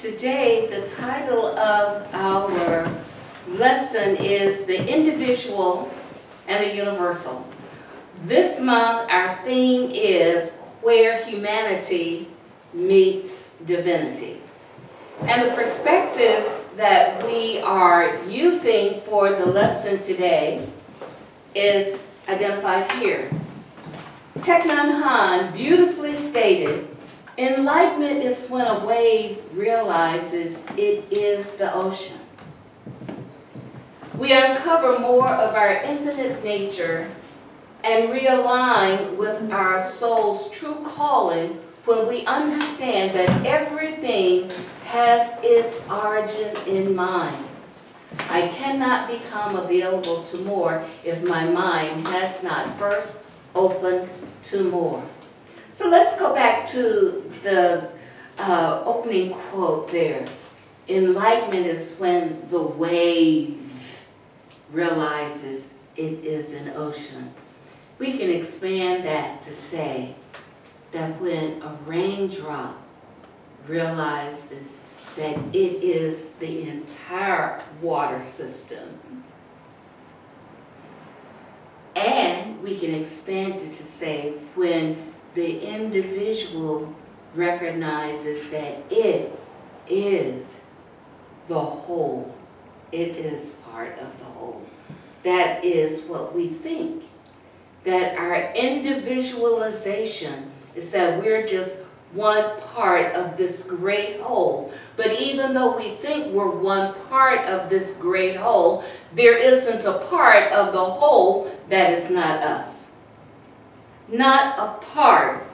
Today, the title of our lesson is The Individual and the Universal. This month, our theme is Where Humanity Meets Divinity. And the perspective that we are using for the lesson today is identified here. Thich Nhat Hanh beautifully stated, enlightenment is when a wave realizes it is the ocean. We uncover more of our infinite nature and realign with our soul's true calling when we understand that everything has its origin in mind. I cannot become available to more if my mind has not first opened to more. So let's go back to the opening quote there. Enlightenment is when the wave realizes it is an ocean. We can expand that to say that when a raindrop realizes that it is the entire water system. And we can expand it to say when the individual recognizes that it is the whole. It is part of the whole. That is what we think. That our individualization is that we're just one part of this great whole. But even though we think we're one part of this great whole, there isn't a part of the whole that is not us. Not a part.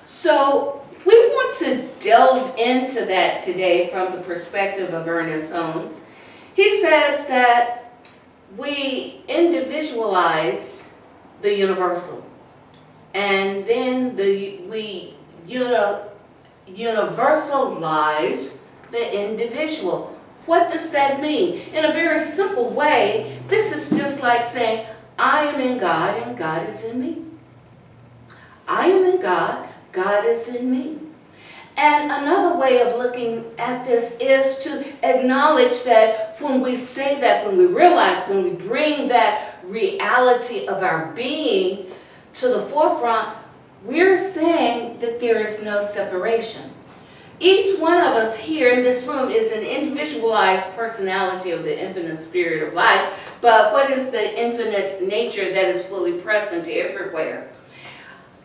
So we want to delve into that today from the perspective of Ernest Holmes. He says that we individualize the universal, and then we universalize the individual. What does that mean? In a very simple way, this is just like saying, I am in God and God is in me. I am in God, God is in me. And another way of looking at this is to acknowledge that when we say that, when we realize, when we bring that reality of our being to the forefront, we're saying that there is no separation. Each one of us here in this room is an individualized personality of the infinite spirit of life, but what is the infinite nature that is fully present everywhere?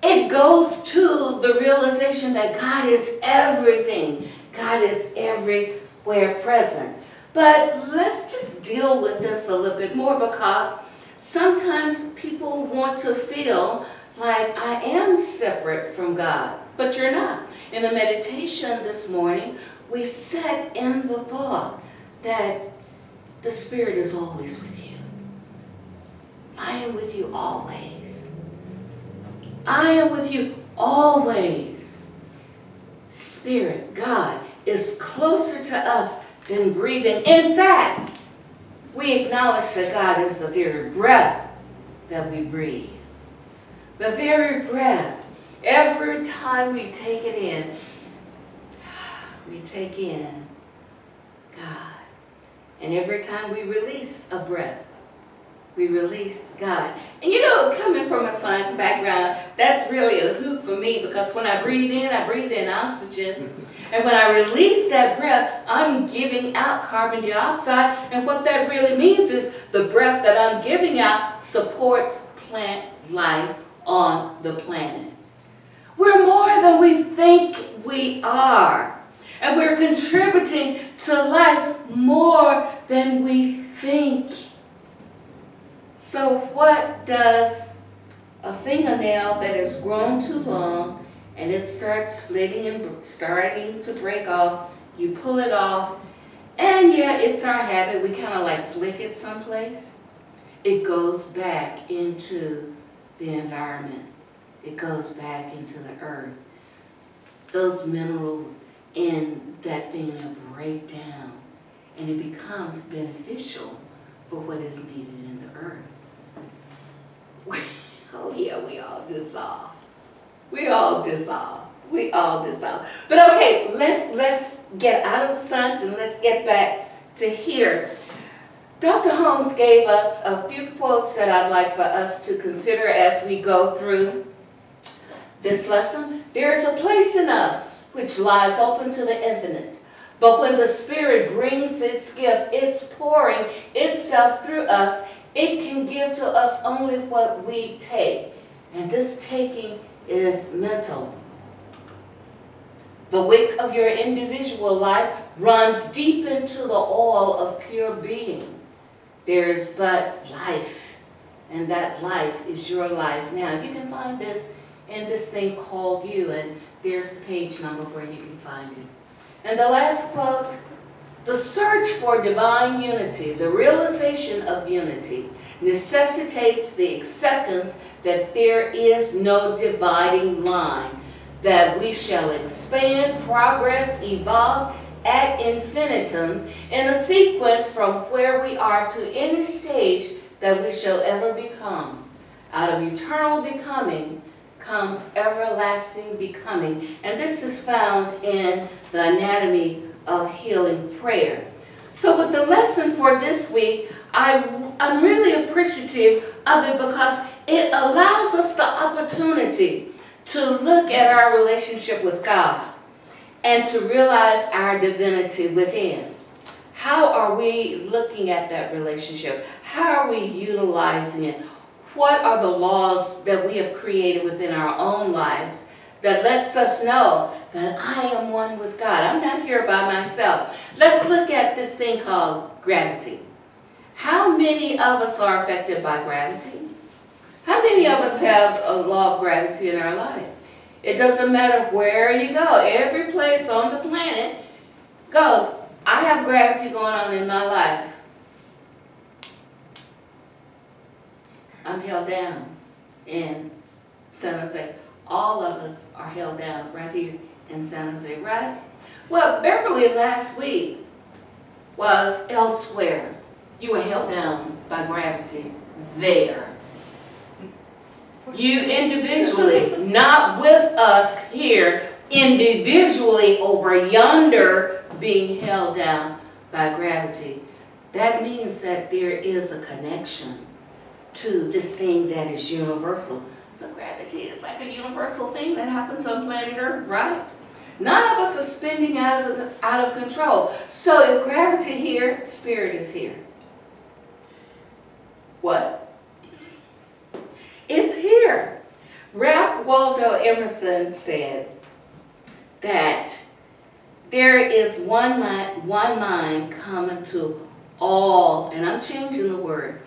It goes to the realization that God is everything. God is everywhere present. But let's just deal with this a little bit more, because sometimes people want to feel like I am separate from God, but you're not. In the meditation this morning, we sat in the thought that the Spirit is always with you. I am with you always. I am with you always. Spirit, God, is closer to us than breathing. In fact, we acknowledge that God is the very breath that we breathe. The very breath. Every time we take it in, we take in God. And every time we release a breath, we release God. And you know, coming from a science background, that's really a hoop for me, because when I breathe in oxygen. And when I release that breath, I'm giving out carbon dioxide. And what that really means is the breath that I'm giving out supports plant life on the planet. We're more than we think we are. And we're contributing to life more than we think. So what does a fingernail that has grown too long and it starts splitting and starting to break off, you pull it off, and yeah, it's our habit, we kind of like flick it someplace. It goes back into the environment. It goes back into the earth. Those minerals in that fingernail break down, and it becomes beneficial for what is needed in the earth. Oh yeah, we all dissolve. We all dissolve. We all dissolve. But okay, let's get out of the science and let's get back to here. Dr. Holmes gave us a few quotes that I'd like for us to consider as we go through this lesson. There is a place in us which lies open to the infinite. But when the Spirit brings its gift, it's pouring itself through us, it can give to us only what we take. And this taking is mental. The wick of your individual life runs deep into the oil of pure being. There is but life, and that life is your life now. You can find this in this thing called you, and there's the page number where you can find it. And the last quote, the search for divine unity, the realization of unity, necessitates the acceptance that there is no dividing line, that we shall expand, progress, evolve ad infinitum in a sequence from where we are to any stage that we shall ever become. Out of eternal becoming comes everlasting becoming. And this is found in the Anatomy of Healing Prayer. So with the lesson for this week, I'm really appreciative of it because it allows us the opportunity to look at our relationship with God and to realize our divinity within. How are we looking at that relationship? How are we utilizing it? What are the laws that we have created within our own lives that lets us know that I am one with God? I'm not here by myself. Let's look at this thing called gravity. How many of us are affected by gravity? How many of us have a law of gravity in our life? It doesn't matter where you go. Every place on the planet goes. I have gravity going on in my life. I'm held down in San Jose. All of us are held down right here in San Jose, right? Well, Beverly last week was elsewhere. You were held down by gravity there. You individually, not with us here, individually over yonder being held down by gravity. That means that there is a connection to this thing that is universal. So gravity is like a universal thing that happens on planet Earth, right? None of us are spinning out of control. So if gravity here, spirit is here. What? It's here. Ralph Waldo Emerson said that there is one mind common to all, and I'm changing the word,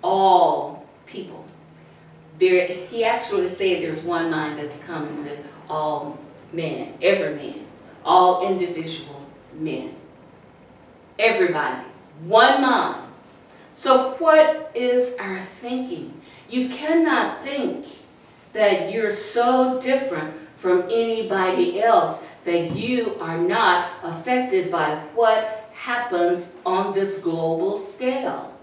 all people. He actually said there's one mind that's common to all men, every man, all individual men, everybody, one mind. So what is our thinking? You cannot think that you're so different from anybody else that you are not affected by what happens on this global scale.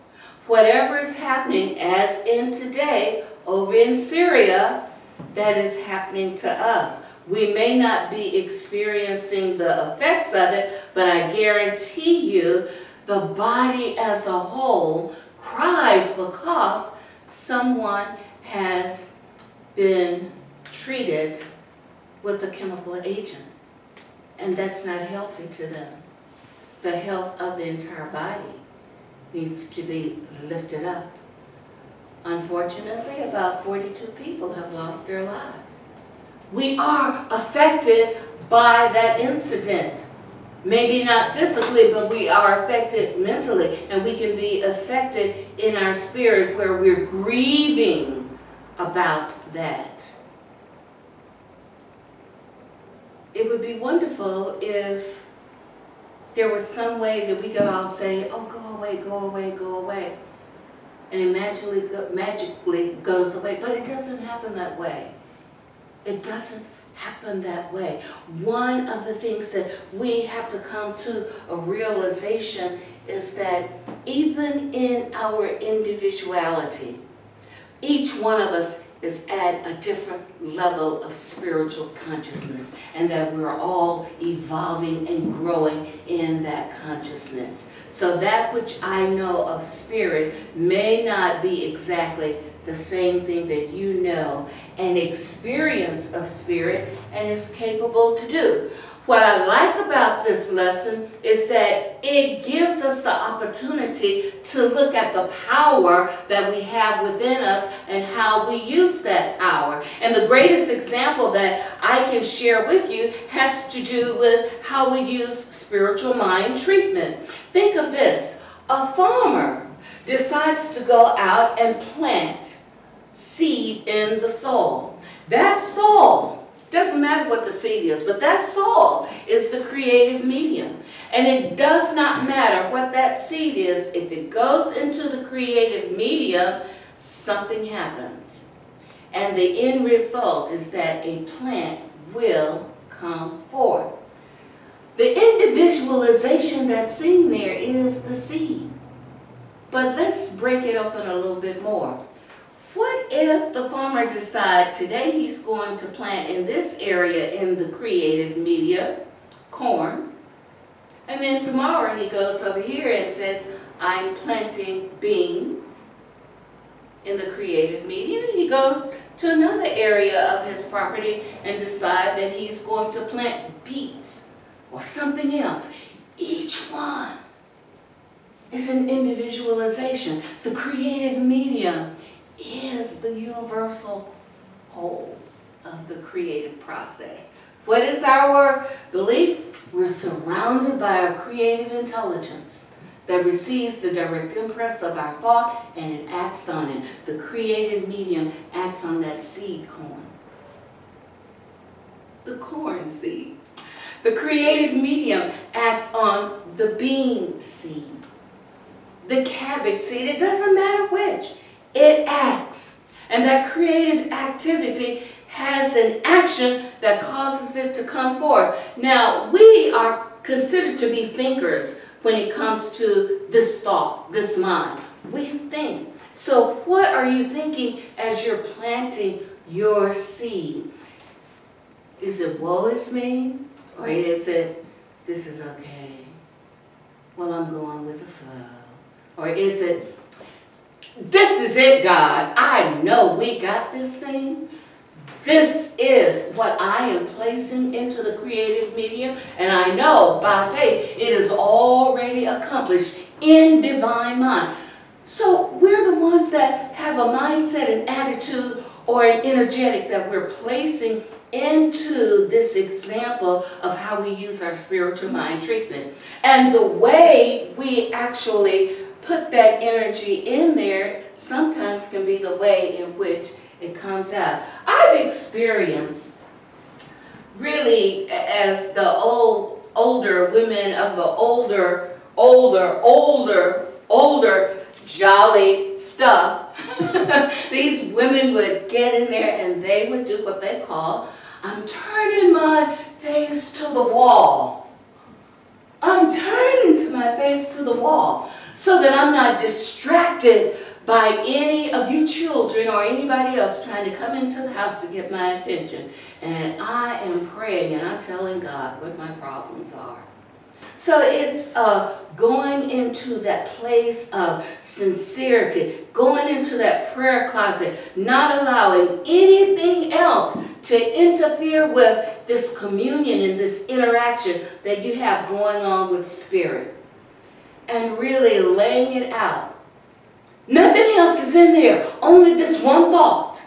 Whatever is happening, as in today, over in Syria, that is happening to us. We may not be experiencing the effects of it, but I guarantee you the body as a whole cries because someone has been treated with a chemical agent, and that's not healthy to them. The health of the entire body needs to be lifted up. Unfortunately, about 42 people have lost their lives. We are affected by that incident. Maybe not physically, but we are affected mentally, and we can be affected in our spirit where we're grieving about that. It would be wonderful if there was some way that we could all say, oh, go away, go away, go away, and it magically goes away. But it doesn't happen that way. It doesn't happen that way. One of the things that we have to come to a realization is that even in our individuality, each one of us is at a different level of spiritual consciousness, and that we're all evolving and growing in that consciousness. So that which I know of spirit may not be exactly the same thing that you know and experience of spirit and is capable to do. What I like about this lesson is that it gives us the opportunity to look at the power that we have within us and how we use that power. And the greatest example that I can share with you has to do with how we use spiritual mind treatment. Think of this. A farmer decides to go out and plant seed in the soil. That soil, doesn't matter what the seed is, but that soil is the creative medium. And it does not matter what that seed is. If it goes into the creative medium, something happens. And the end result is that a plant will come forth. The individualization that's seen there is the seed. But let's break it open a little bit more. What if the farmer decides today he's going to plant in this area in the creative media, corn, and then tomorrow he goes over here and says, I'm planting beans in the creative media. He goes to another area of his property and decides that he's going to plant beets or something else. Each one is an individualization. The creative medium is the universal whole of the creative process. What is our belief? We're surrounded by a creative intelligence that receives the direct impress of our thought and it acts on it. The creative medium acts on that seed corn. The corn seed. The creative medium acts on the bean seed. The cabbage seed. It doesn't matter which. It acts. And that creative activity has an action that causes it to come forth. Now, we are considered to be thinkers when it comes to this thought, this mind. We think. So what are you thinking as you're planting your seed? Is it woe is me? Or is it, this is okay? Well, I'm going with the flow. Or is it, this is it, God. I know we got this thing. This is what I am placing into the creative medium. And I know by faith it is already accomplished in divine mind. So we're the ones that have a mindset, an attitude, or an energetic that we're placing into this example of how we use our spiritual mind treatment. And the way we actually put that energy in there sometimes can be the way in which it comes out. I've experienced, really, as the older women of the older jolly stuff, these women would get in there and they would do what they call, I'm turning my face to the wall. I'm turning to my face to the wall so that I'm not distracted by any of you children or anybody else trying to come into the house to get my attention. And I am praying and I'm telling God what my problems are. So it's going into that place of sincerity, going into that prayer closet, not allowing anything else to interfere with this communion and this interaction that you have going on with Spirit. And really laying it out. Nothing else is in there, only this one thought.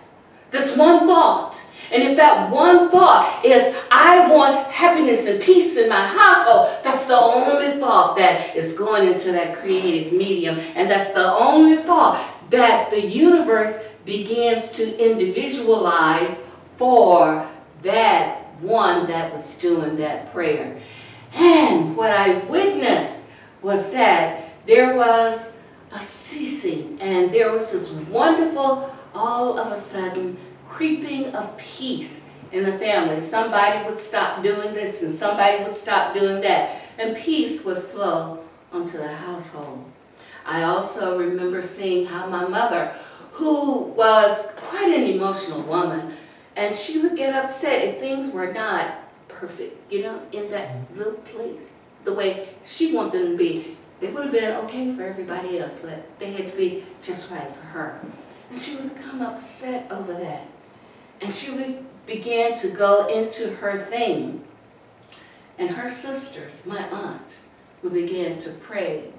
This one thought. And if that one thought is, I want happiness and peace in my household, that's the only thought that is going into that creative medium. And that's the only thought that the universe begins to individualize for that one that was doing that prayer. And what I witnessed was that there was a ceasing and there was this wonderful, all of a sudden, creeping of peace in the family. Somebody would stop doing this and somebody would stop doing that, and peace would flow onto the household. I also remember seeing how my mother, who was quite an emotional woman, and she would get upset if things were not perfect, you know, in that little place, the way she wanted them to be. They would have been okay for everybody else, but they had to be just right for her. And she would become upset over that. And she would begin to go into her thing. And her sisters, my aunts, would begin to pray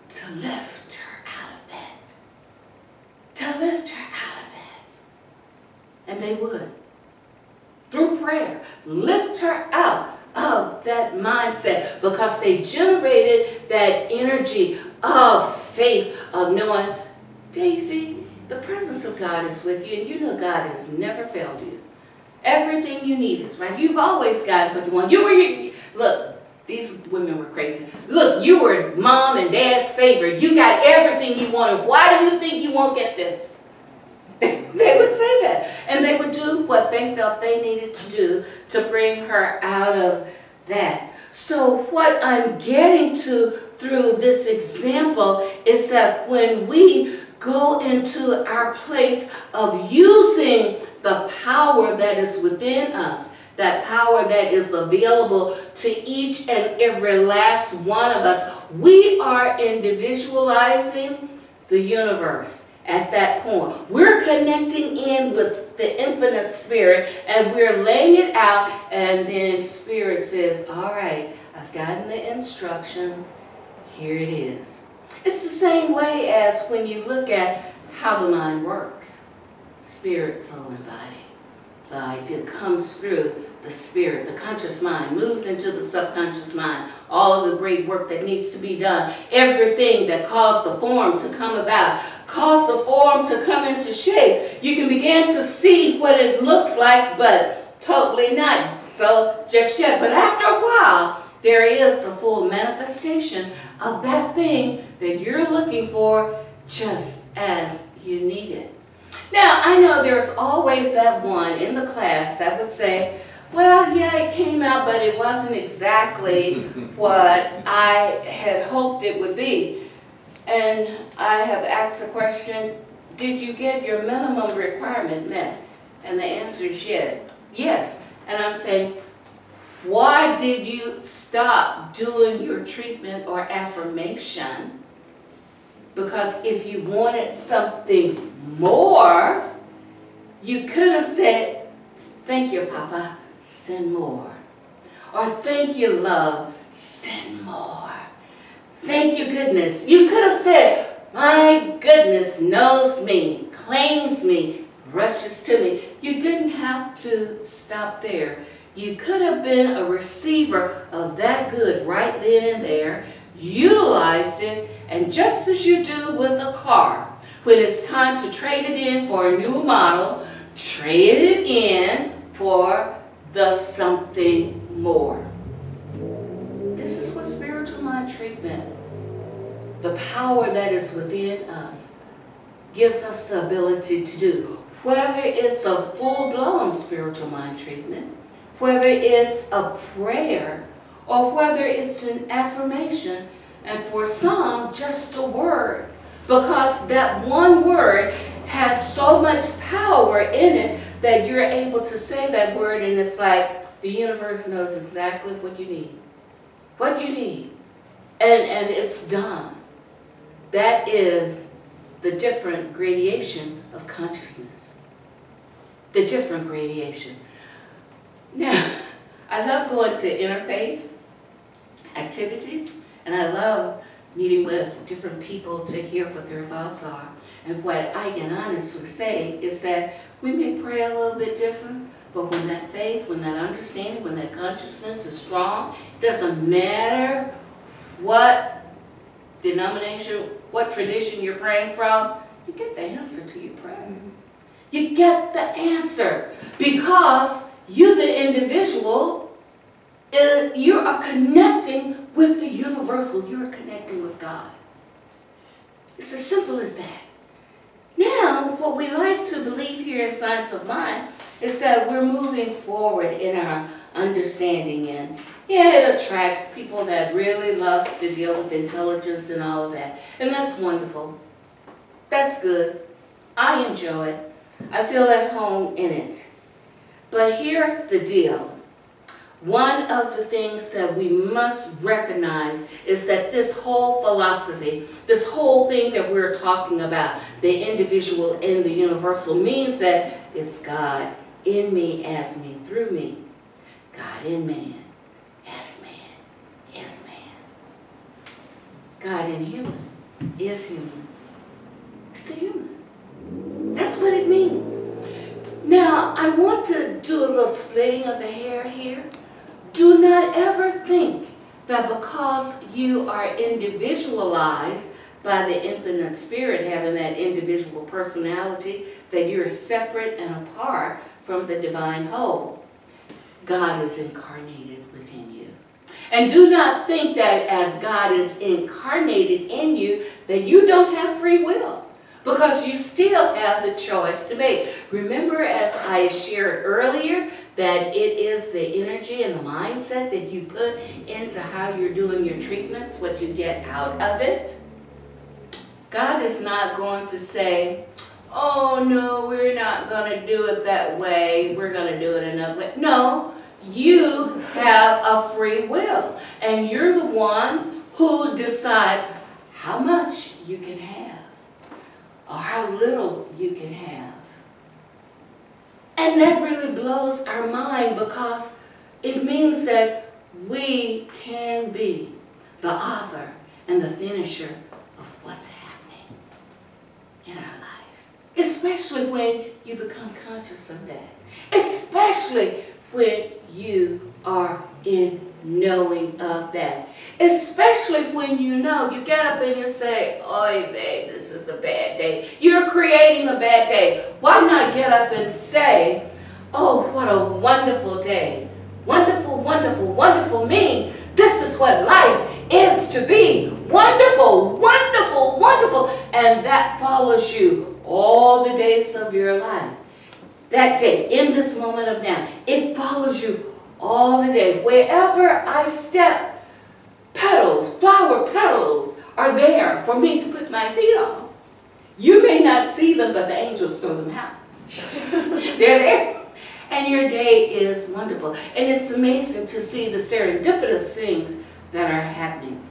to lift her out of that. To lift her out of that. And they would, through prayer, lift her out of that mindset, because they generated that energy of faith, of knowing, Daisy, the presence of God is with you, and you know God has never failed you. Everything you need is right. You've always got what you want. Look, these women were crazy. Look, you were mom and dad's favorite. You got everything you wanted. Why do you think you won't get this? They would say that. And they would do what they felt they needed to do to bring her out of that. So what I'm getting to through this example is that when we go into our place of using the power that is within us, that power that is available to each and every last one of us, we are individualizing the universe. At that point, we're connecting in with the infinite spirit, and we're laying it out, and then spirit says, all right, I've gotten the instructions, here it is. It's the same way as when you look at how the mind works. Spirit, soul, and body. The idea comes through the spirit. The conscious mind moves into the subconscious mind. All of the great work that needs to be done. Everything that caused the form to come about. Caused the form to come into shape. You can begin to see what it looks like, but totally not so just yet. But after a while, there is the full manifestation of that thing that you're looking for, just as you need it. Now, I know there's always that one in the class that would say, well, yeah, it came out, but it wasn't exactly what I had hoped it would be. And I have asked the question, did you get your minimum requirement met? And the answer is yes. And I'm saying, why did you stop doing your treatment or affirmation? Because if you wanted something more, you could have said, thank you, Papa, send more. Or thank you, love, send more. Thank you, goodness. You could have said, my goodness knows me, claims me, rushes to me. You didn't have to stop there. You could have been a receiver of that good right then and there, utilize it, and just as you do with a car, when it's time to trade it in for a new model, trade it in for the something more. This is what spiritual mind treatment, the power that is within us, gives us the ability to do. Whether it's a full-blown spiritual mind treatment, whether it's a prayer, or whether it's an affirmation, and for some, just a word. Because that one word has so much power in it that you're able to say that word, and it's like the universe knows exactly what you need. What you need. And it's done. That is the different gradation of consciousness. The different gradation. Now, I love going to interfaith activities, and I love meeting with different people to hear what their thoughts are. And what I can honestly say is that we may pray a little bit different, but when that faith, when that understanding, when that consciousness is strong, it doesn't matter what denomination, what tradition you're praying from, you get the answer to your prayer. You get the answer because you, the individual, you are connecting with the universal. You are connecting with God. It's as simple as that. Now, what we like to believe here in Science of Mind is that we're moving forward in our understanding, and yeah, it attracts people that really loves to deal with intelligence and all of that, and that's wonderful. That's good. I enjoy it. I feel at home in it. But here's the deal. One of the things that we must recognize is that this whole philosophy, this whole thing that we're talking about, the individual and the universal, means that it's God in me, as me, through me. God in man, as man, is man. God in human, is human. It's the human. That's what it means. Now, I want to do a little splitting of the hair here. Do not ever think that because you are individualized by the infinite spirit, having that individual personality, that you're separate and apart from the divine whole. God is incarnated within you. And do not think that as God is incarnated in you, that you don't have free will, because you still have the choice to make. Remember, as I shared earlier, that it is the energy and the mindset that you put into how you're doing your treatments, what you get out of it. God is not going to say, oh no, we're not going to do it that way, we're going to do it another way. No, you have a free will, and you're the one who decides how much you can have or how little you can have. And that really blows our mind, because it means that we can be the author and the finisher of what's happening in our life. Especially when you become conscious of that. Especially when you are in knowing of that. Especially when you know, you get up and you say, "Oy vey, this is a bad day." You're creating a bad day. Why not get up and say, "Oh, what a wonderful day. Wonderful, wonderful, wonderful meaning. This is what life is to be. Wonderful, wonderful, wonderful." And that follows you all the days of your life. That day, in this moment of now, it follows you all the day. Wherever I step, petals, flower petals are there for me to put my feet on. You may not see them, but the angels throw them out. They're there. And your day is wonderful. And it's amazing to see the serendipitous things that are happening.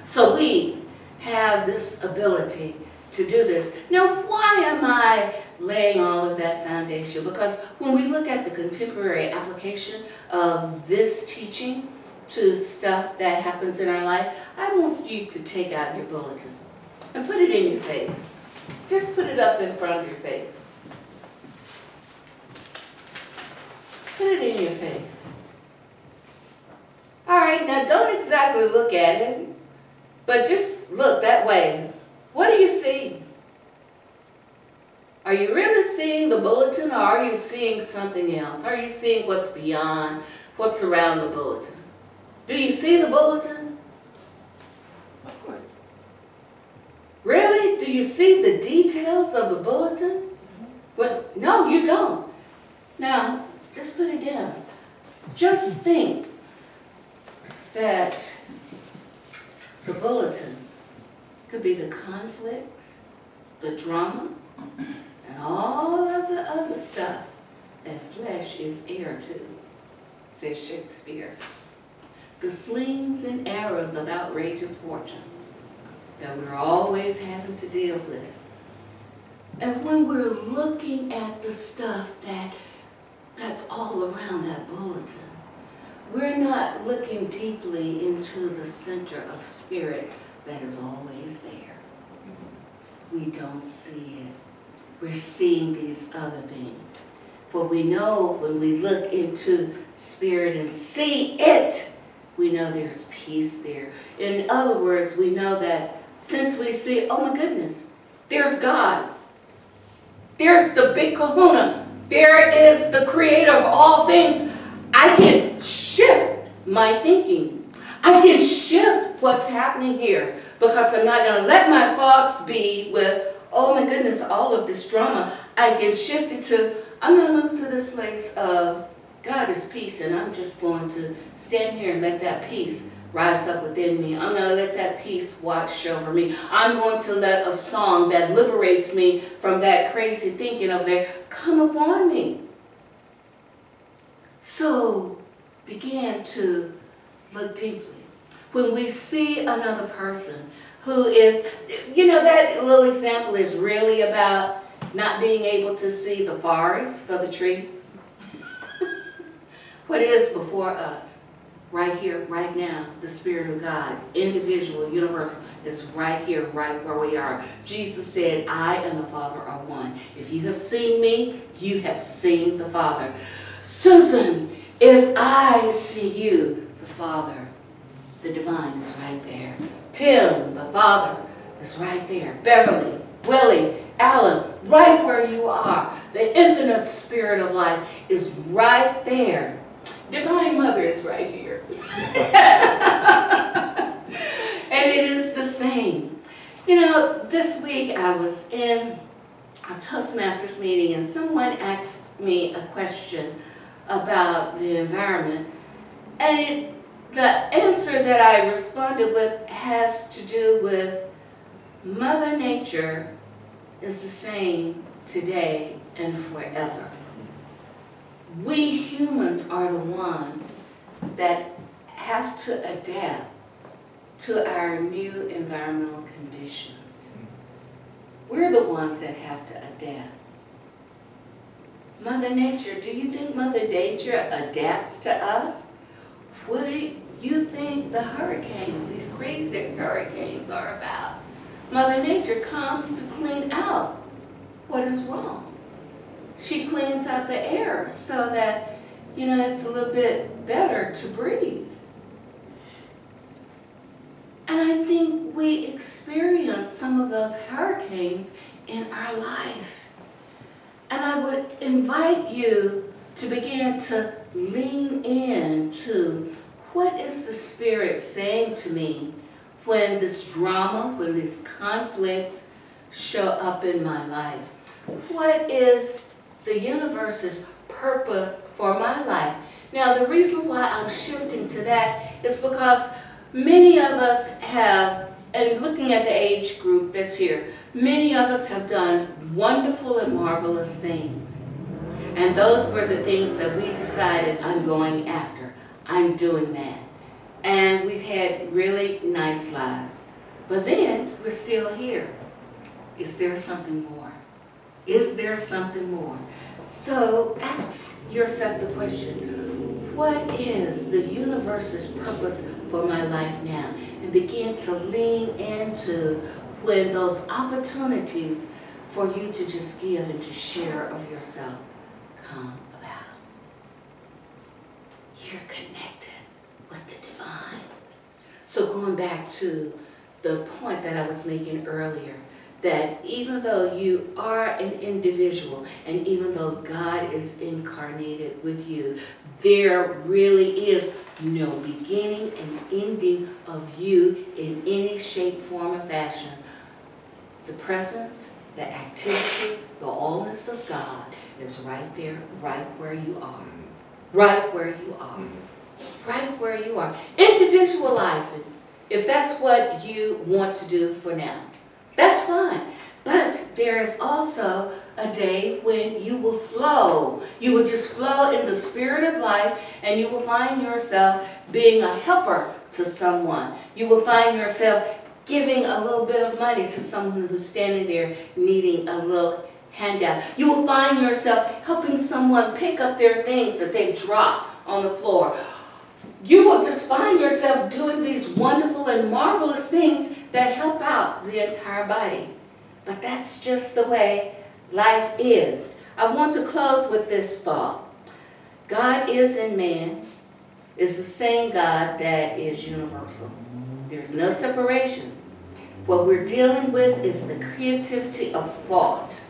So we have this ability to do this. Now, why am I laying all of that foundation? Because when we look at the contemporary application of this teaching to stuff that happens in our life, I want you to take out your bulletin and put it in your face. Just put it up in front of your face. Put it in your face. All right, now don't exactly look at it, but just look that way. What do you see? Are you really seeing the bulletin, or are you seeing something else? Are you seeing what's beyond, what's around the bulletin? Do you see the bulletin? Of course. Really? Do you see the details of the bulletin? But no, you don't. Now, just put it down. Just think that the bulletin could be the conflicts, the drama, and all of the other stuff that flesh is heir to, says Shakespeare. The slings and arrows of outrageous fortune that we're always having to deal with. And when we're looking at the stuff that's all around that bulletin, we're not looking deeply into the center of spirit that is always there. We don't see it. We're seeing these other things. But we know when we look into spirit and see it, we know there's peace there. In other words, we know that since we see, oh my goodness, there's God. There's the big kahuna. There is the creator of all things. I can shift my thinking. I can shift what's happening here, because I'm not going to let my thoughts be with, oh my goodness, all of this drama. I can shift it to, I'm going to move to this place of God is peace, and I'm just going to stand here and let that peace rise up within me. I'm going to let that peace wash over me. I'm going to let a song that liberates me from that crazy thinking over there come upon me. So begin to look deeply. When we see another person who is, you know, that little example is really about not being able to see the forest for the trees. What is before us, right here, right now, the Spirit of God, individual, universal, is right here, right where we are. Jesus said, I and the Father are one. If you have seen me, you have seen the Father. Susan, if I see you, the Father, the divine is right there. Tim, the Father, is right there. Beverly, Willie, Alan, right where you are. The infinite Spirit of life is right there. Divine Mother is right here. And it is the same. You know, this week I was in a Toastmasters meeting and someone asked me a question about the environment. And the answer that I responded with has to do with Mother Nature is the same today and forever. We humans are the ones that have to adapt to our new environmental conditions. We're the ones that have to adapt. Mother Nature, do you think Mother Nature adapts to us? What do you think the hurricanes, these crazy hurricanes, are about? Mother Nature comes to clean out what is wrong. She cleans out the air so that, you know, it's a little bit better to breathe. And I think we experience some of those hurricanes in our life. And I would invite you to begin to lean into what is the Spirit saying to me when this drama, when these conflicts show up in my life. What is the universe's purpose for my life? Now, the reason why I'm shifting to that is because many of us have, and looking at the age group that's here, many of us have done wonderful and marvelous things. And those were the things that we decided, I'm going after. I'm doing that. And we've had really nice lives. But then we're still here. Is there something more? Is there something more? So ask yourself the question, what is the universe's purpose for my life now? And begin to lean into when those opportunities for you to just give and to share of yourself come about. You're connected with the divine. So going back to the point that I was making earlier, that even though you are an individual and even though God is incarnated with you, there really is no beginning and ending of you in any shape, form, or fashion. The presence, the activity, the allness of God is right there, right where you are. Right where you are. Right where you are. Individualize it, if that's what you want to do for now. That's fine. But there is also a day when you will flow. You will just flow in the Spirit of life, and you will find yourself being a helper to someone. You will find yourself giving a little bit of money to someone who's standing there needing a little handout. You will find yourself helping someone pick up their things that they've dropped on the floor. You will just find yourself doing these wonderful and marvelous things that help out the entire body. But that's just the way life is. I want to close with this thought. God is in man is the same God that is universal. There's no separation. What we're dealing with is the creativity of thought.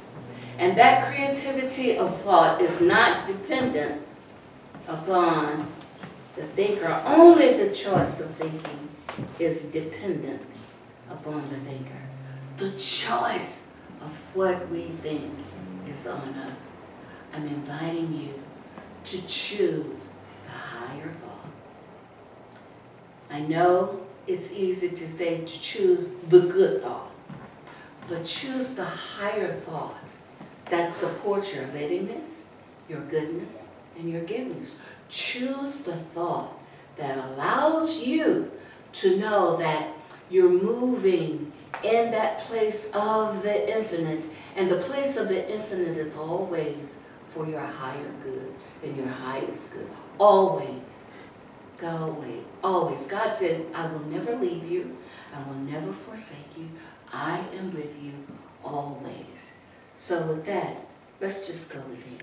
And that creativity of thought is not dependent upon the thinker. Only the choice of thinking is dependent upon the thinker. The choice of what we think is on us. I'm inviting you to choose the higher thought. I know it's easy to say to choose the good thought, but choose the higher thought that supports your livingness, your goodness, and your givingness. Choose the thought that allows you to know that you're moving in that place of the infinite, and the place of the infinite is always for your higher good and your highest good. Always. Go away. Always. God said, I will never leave you. I will never forsake you. I am with you always. So with that, let's just go with Him.